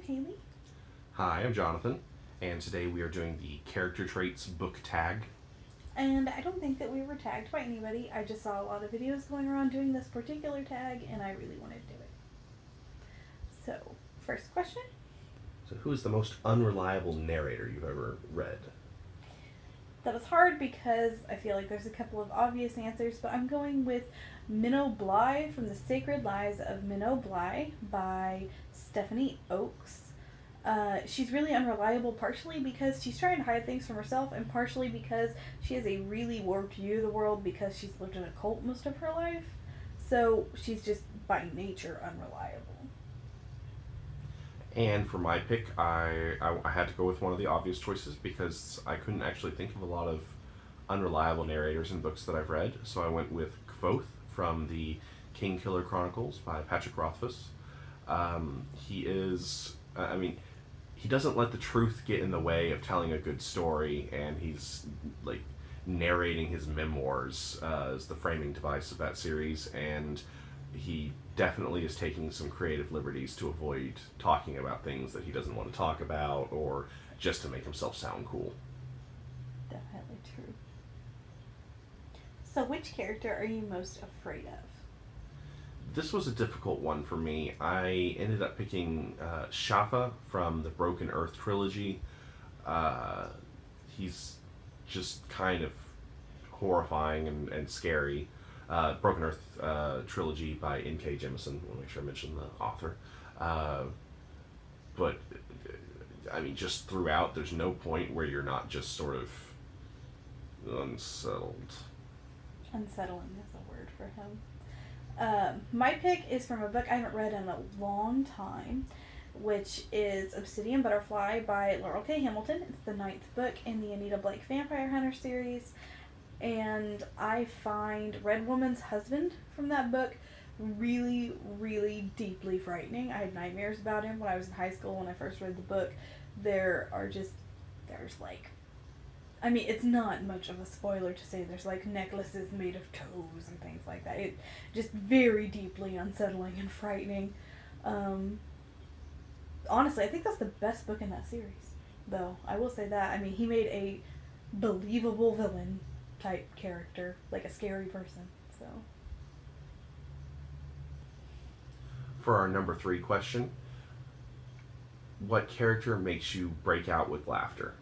Haley. Hi, I'm Jonathan, and today we are doing the character traits book tag. And I don't think that we were tagged by anybody. I just saw a lot of videos going around doing this particular tag, and I really wanted to do it. So, first question. So, who is the most unreliable narrator you've ever read? That was hard because I feel like there's a couple of obvious answers, but I'm going with Minnow Bly from The Sacred Lives of Minnow Bly by Stephanie Oakes. She's really unreliable, partially because she's trying to hide things from herself, and partially because she has a really warped view of the world because she's lived in a cult most of her life. So she's just by nature unreliable. And for my pick, I had to go with one of the obvious choices because I couldn't actually think of a lot of unreliable narrators in books that I've read. So I went with Kvothe from the Kingkiller Chronicles by Patrick Rothfuss. He is, he doesn't let the truth get in the way of telling a good story, and he's like narrating his memoirs as the framing device of that series, and he definitely is taking some creative liberties to avoid talking about things that he doesn't want to talk about or just to make himself sound cool. Definitely true. So, which character are you most afraid of? This was a difficult one for me. I ended up picking Shafa from the Broken Earth trilogy. He's just kind of horrifying and scary. Broken Earth trilogy by N.K. Jemisin. I want to make sure I mention the author. But, just throughout, there's no point where you're not just sort of unsettled. Unsettling is a word for him. My pick is from a book I haven't read in a long time, which is Obsidian Butterfly by Laurel K. Hamilton. It's the 9th book in the Anita Blake Vampire Hunter series, and I find Red Woman's husband from that book really, really deeply frightening. I had nightmares about him when I was in high school when I first read the book. It's not much of a spoiler to say there's like necklaces made of toes and things like that. It just very deeply unsettling and frightening. Honestly, I think that's the best book in that series, though. I will say that. He made a believable villain type character, like a scary person. So, For our number 3 question, what character makes you break out with laughter?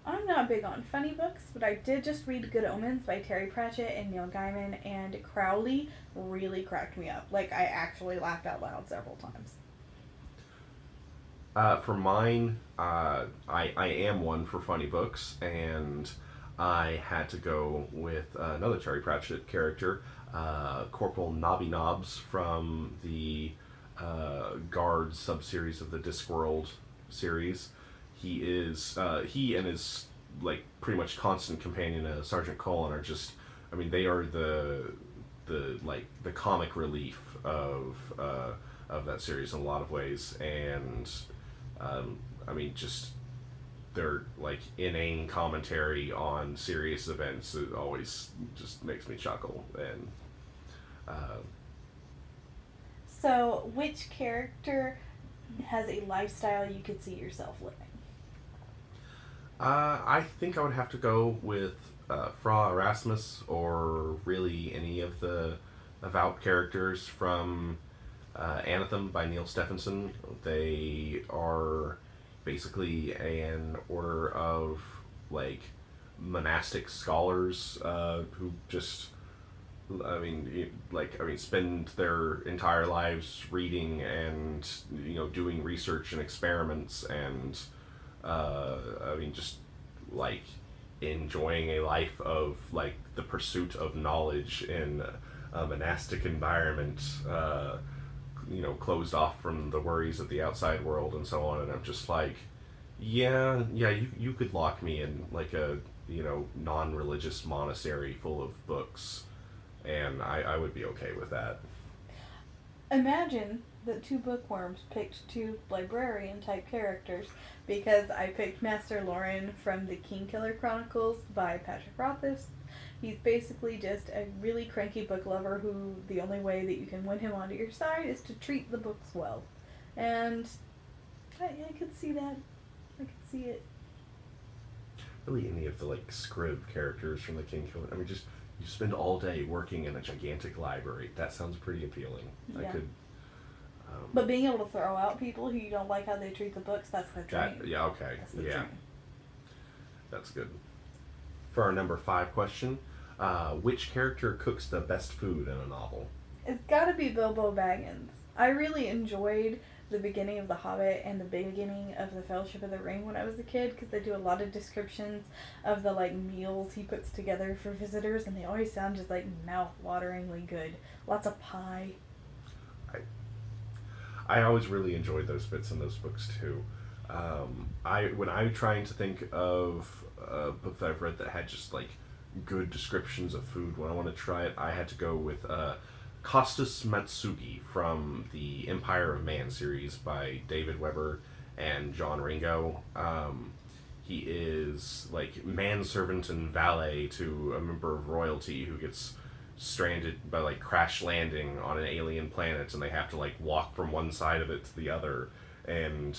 I'm not big on funny books, but I did just read Good Omens by Terry Pratchett and Neil Gaiman, and Crowley really cracked me up. Like, I actually laughed out loud several times. For mine, I am one for funny books, and I had to go with another Terry Pratchett character, Corporal Nobby Nobbs from the Guard subseries of the Discworld series. He and his like pretty much constant companion, Sergeant Cullen, are just, they are the comic relief of that series in a lot of ways, and just their like inane commentary on serious events. It always just makes me chuckle. And So, which character has a lifestyle you could see yourself living? I think I would have to go with Fra Erasmus, or really any of the avowed characters from Anathem by Neil Stephenson. They are basically an order of like monastic scholars who just spend their entire lives reading and doing research and experiments, and just like enjoying a life of like the pursuit of knowledge in a monastic environment, closed off from the worries of the outside world and so on. And I'm just like, you could lock me in like a non-religious monastery full of books, and I would be okay with that. Imagine that 2 bookworms picked 2 librarian type characters, because I picked Master Lauren from the Kingkiller Chronicles by Patrick Rothfuss. He's basically just a really cranky book lover who the only way that you can win him onto your side is to treat the books well. And I could see that. I could see it. Really, any of the like Scrib characters from the King Killer. I mean, just you spend all day working in a gigantic library. That sounds pretty appealing. Yeah. I could. But being able to throw out people who you don't like how they treat the books—that's the dream. Yeah. Okay. That's the Yeah. dream. That's good. For our number 5 question, which character cooks the best food in a novel? It's got to be Bilbo Baggins. I really enjoyed the beginning of The Hobbit and the beginning of the Fellowship of the Ring when I was a kid, because they do a lot of descriptions of the like meals he puts together for visitors, and they always sound just like mouth-wateringly good. Lots of pie. I always really enjoyed those bits in those books too. When I'm trying to think of a book that I've read that had just like good descriptions of food, when I want to try it, I had to go with Costas Matsugi from the Empire of Man series by David Weber and John Ringo. He is like manservant and valet to a member of royalty who gets stranded by like crash landing on an alien planet, and they have to like walk from one side of it to the other, and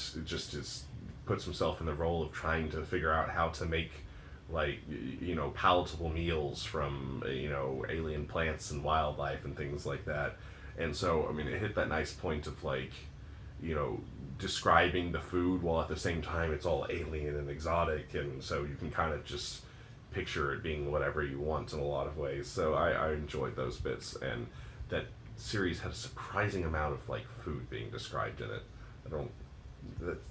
puts himself in the role of trying to figure out how to make like palatable meals from alien plants and wildlife and things like that. And so I mean, it hit that nice point of like describing the food while at the same time it's all alien and exotic, and so you can kind of just picture it being whatever you want in a lot of ways. So I enjoyed those bits, and that series had a surprising amount of like food being described in it.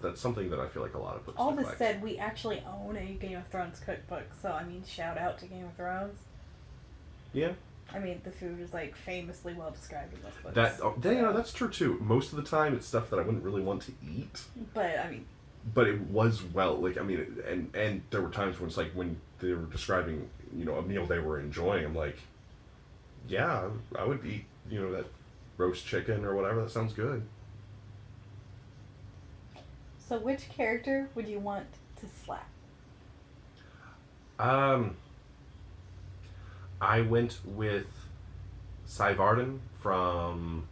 That's something that I feel like a lot of books All neglect. this said, we actually own a Game of Thrones cookbook, so I mean, shout out to Game of Thrones. Yeah. I mean, the food is like famously well described in those books. That's true too. Most of the time, it's stuff that I wouldn't really want to eat. But I mean. But it was and there were times when it's like when they were describing a meal they were enjoying, I'm like, yeah, I would eat that roast chicken or whatever. That sounds good. So which character would you want to slap? I went with Cy Varden from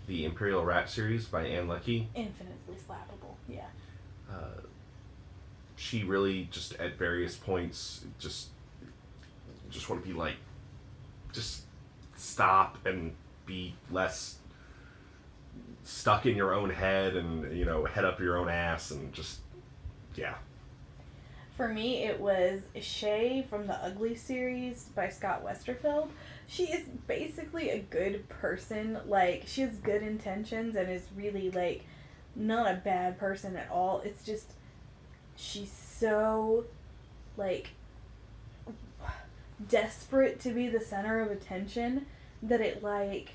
the Imperial Rat series by Anne Leckie. Infinitely slappable, yeah. She really just at various points just want to be like, just stop and be less stuck in your own head and head up your own ass and just yeah. For me, it was Shay from the Ugly series by Scott Westerfeld. She is basically a good person. Like, she has good intentions and is really like not a bad person at all. It's just she's so like desperate to be the center of attention that it like,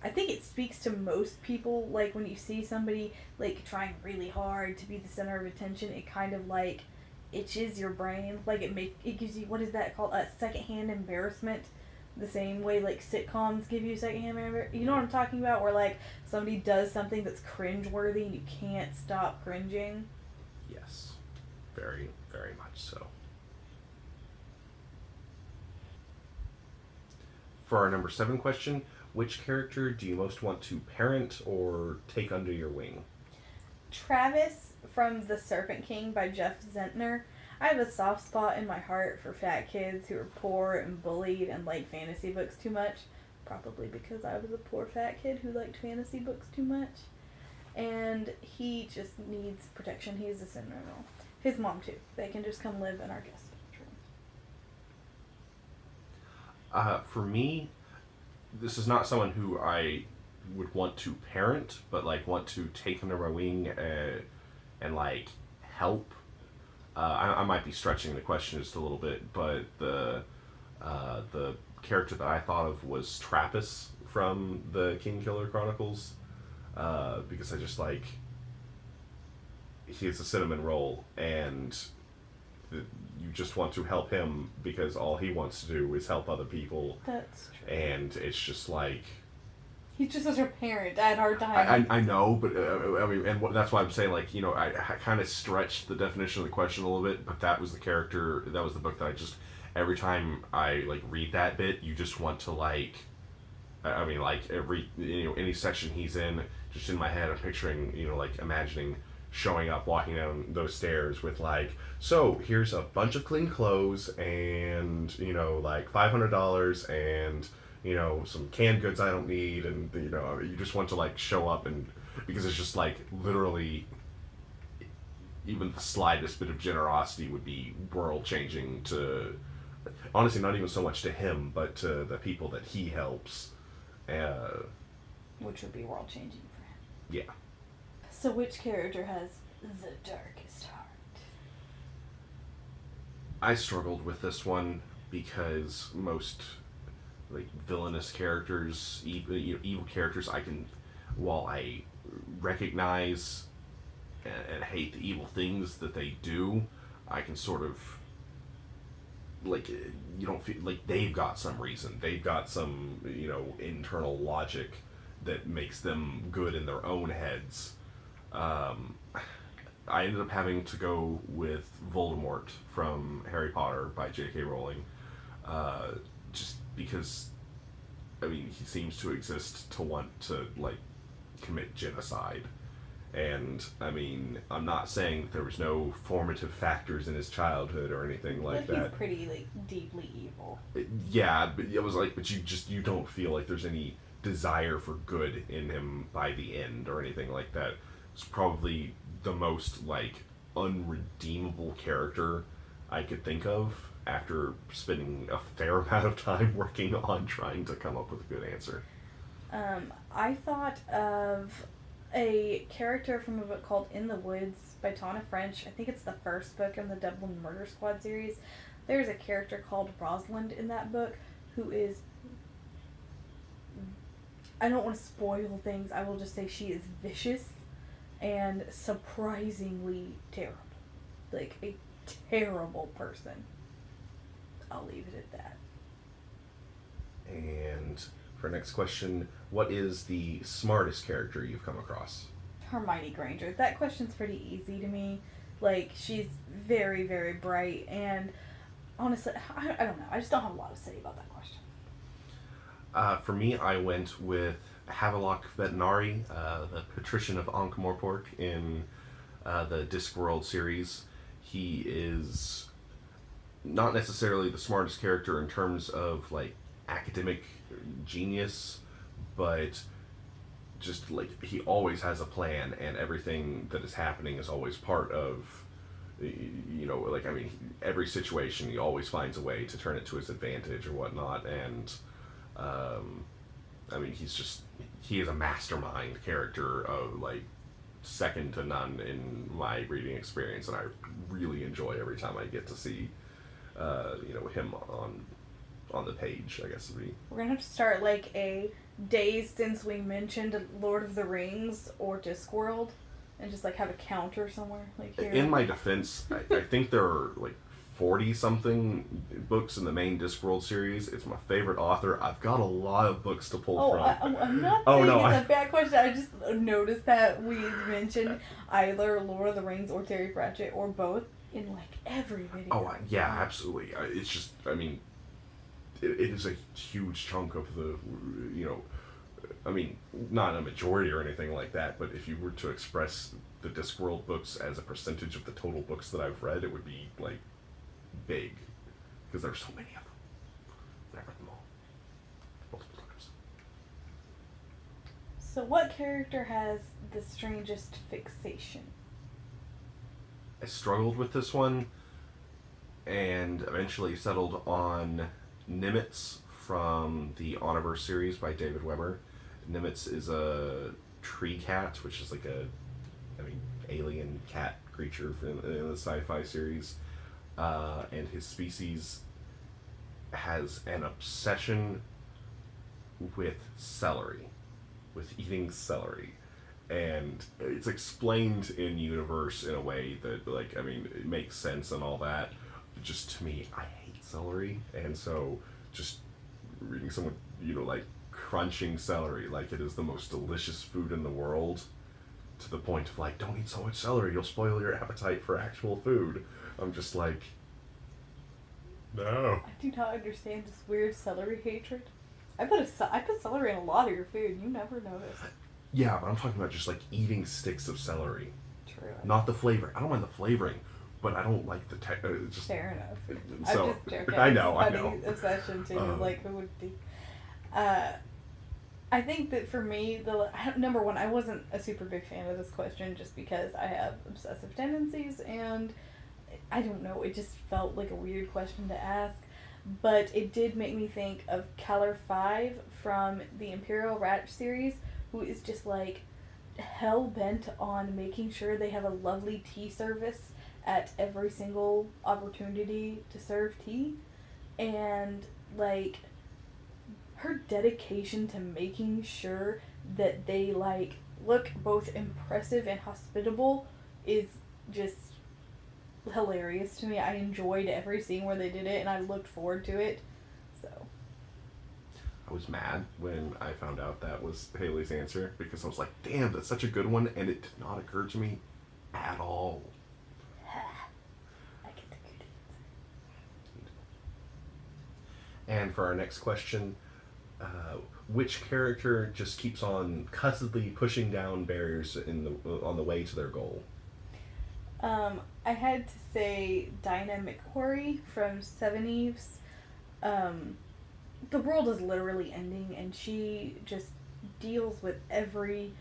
I think it speaks to most people. Like, when you see somebody like trying really hard to be the center of attention, it kind of like itches your brain. Like, it gives you, what is that called, secondhand embarrassment, the same way like sitcoms give you secondhand embarrassment. You know what I'm talking about, where like somebody does something that's cringeworthy and you can't stop cringing. Yes, very, very much so. For our number 7 question, which character do you most want to parent or take under your wing? Travis from The Serpent King by Jeff Zentner. I have a soft spot in my heart for fat kids who are poor and bullied and like fantasy books too much. Probably because I was a poor fat kid who liked fantasy books too much. And he just needs protection. He's a Cinderella. His mom too. They can just come live in our guest bedroom. For me, this is not someone who I would want to parent, but like want to take under my wing and like help. I might be stretching the question just a little bit, but the character that I thought of was Trappist from the Kingkiller Chronicles, because I just like, he's a cinnamon roll, and you just want to help him because all he wants to do is help other people. That's true. And it's just like, he's just such a parent. I had a hard time. I know, but I mean, and that's why I'm saying, like, I kind of stretched the definition of the question a little bit, but that was the character, that was the book that I just, every time I like read that bit, you just want to like, I mean, like every any section he's in, just in my head, I'm picturing, like imagining showing up, walking down those stairs with like, so here's a bunch of clean clothes and, you know, like $500 and, you know, some canned goods I don't need, and, you know, you just want to like show up, and because it's just like literally even the slightest bit of generosity would be world changing to, honestly, not even so much to him, but to the people that he helps. Which would be world changing for him. Yeah. So which character has the darkest heart? I struggled with this one because most like villainous characters, evil characters, I can, while I recognize and hate the evil things that they do, I can sort of like, you don't feel like they've got some reason, they've got some, you know, internal logic that makes them good in their own heads. I ended up having to go with Voldemort from Harry Potter by J.K. Rowling, just because, I mean, he seems to exist to want to like commit genocide. And, I mean, I'm not saying that there was no formative factors in his childhood or anything like but that. He's pretty, like, deeply evil. Yeah, but it was like, but you don't feel like there's any desire for good in him by the end or anything like that. It's probably the most, like, unredeemable character I could think of after spending a fair amount of time working on trying to come up with a good answer. I thought of a character from a book called In the Woods by Tana French. I think it's the first book in the Dublin Murder Squad series. There's a character called Rosalind in that book who is, I don't want to spoil things, I will just say she is vicious and surprisingly terrible. Like, a terrible person. I'll leave it at that. And for our next question, what is the smartest character you've come across? Hermione Granger. That question's pretty easy to me. Like, she's very, very bright, and honestly, I don't know. I just don't have a lot to say about that question. For me, I went with Havelock Vetinari, the patrician of Ankh-Morpork in the Discworld series. He is not necessarily the smartest character in terms of, like, academic genius, but just, like, he always has a plan, and everything that is happening is always part of, you know, like, I mean, every situation he always finds a way to turn it to his advantage or whatnot, and I mean, he is a mastermind character of, like, second to none in my reading experience, and I really enjoy every time I get to see, you know, him on the page, I guess would be. We're gonna have to start, like, a days since we mentioned Lord of the Rings or Discworld, and just, like, have a counter somewhere, like, here. In my defense, I think there are, like, 40-something books in the main Discworld series. It's my favorite author. I've got a lot of books to pull from. I'm not saying it's a bad question. I just noticed that we mentioned either Lord of the Rings or Terry Pratchett or both in, like, every video. Oh, yeah, absolutely. It's just, I mean, it is a huge chunk of the, you know, I mean, not a majority or anything like that, but if you were to express the Discworld books as a percentage of the total books that I've read, it would be, like, big, because there's so many of them. I've read them all multiple times. So what character has the strangest fixation? I struggled with this one, and eventually settled on Nimitz from the Oniverse series by David Weber. Nimitz is a tree cat, which is like a, I mean, alien cat creature in the sci-fi series. And his species has an obsession with celery, with eating celery. And it's explained in universe in a way that, like, I mean, it makes sense and all that. But just to me, I hate celery. And so just reading someone, you know, like, crunching celery like it is the most delicious food in the world, to the point of, like, don't eat so much celery, you'll spoil your appetite for actual food. I'm just like, no. I do not understand this weird celery hatred. I put celery in a lot of your food. You never noticed. Yeah, but I'm talking about just, like, eating sticks of celery. True. Not the flavor. I don't mind the flavoring, but I don't like the just. Fair enough. So, I'm just joking. I know. Obsession too. Like, who would be? I think that for me, number one, I wasn't a super big fan of this question just because I have obsessive tendencies, and I don't know, it just felt like a weird question to ask. But it did make me think of Keller 5 from the Imperial Ratch series, who is just like hell bent on making sure they have a lovely tea service at every single opportunity to serve tea. And like, her dedication to making sure that they like look both impressive and hospitable is just hilarious to me. I enjoyed every scene where they did it, and I looked forward to it. So I was mad when I found out that was Haley's answer, because I was like, damn, that's such a good one, and it did not occur to me at all. I get the good answer. And for our next question, which character just keeps on cussedly pushing down barriers on the way to their goal? I had to say Dinah McQuarrie from Seven Eves. The world is literally ending, and she just deals with every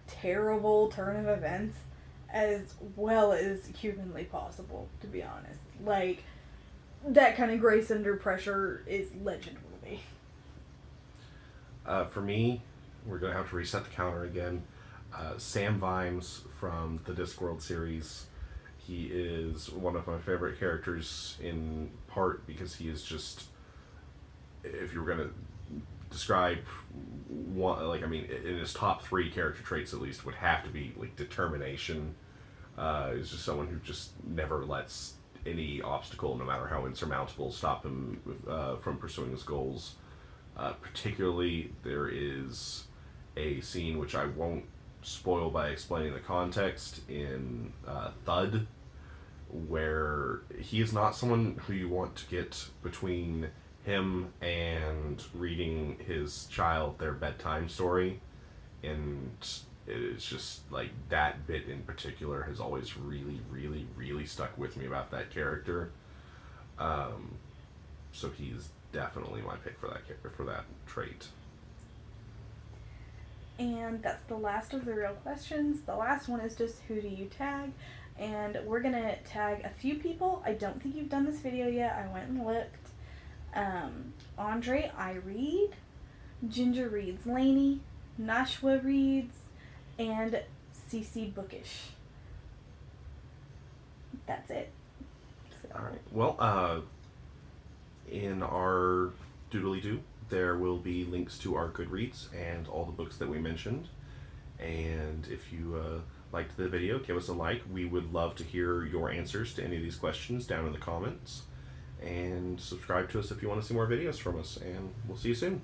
terrible turn of events as well as humanly possible, to be honest. Like, that kind of grace under pressure is legend worthy. For me, we're going to have to reset the counter again. Sam Vimes from the Discworld series. He is one of my favorite characters, in part because he is just, if you were going to describe one, like, I mean, in his top 3 character traits at least, would have to be like determination. He's just someone who just never lets any obstacle, no matter how insurmountable, stop him from pursuing his goals. Particularly, there is a scene which I won't spoil by explaining the context in Thud, where he is not someone who you want to get between him and reading his child their bedtime story. And it is just like, that bit in particular has always really, really, really stuck with me about that character. So he's definitely my pick for that trait. And that's the last of the real questions. The last one is just, who do you tag? And we're gonna tag a few people. I don't think you've done this video yet. I went and looked. Andre iRead, Gingerreadslainey, Nashwa Reads, and CeCe Bookish. That's it. So. Alright. Well, in our doodly-doo, there will be links to our Goodreads and all the books that we mentioned. And if you liked the video, give us a like. We would love to hear your answers to any of these questions down in the comments. And subscribe to us if you want to see more videos from us. And we'll see you soon.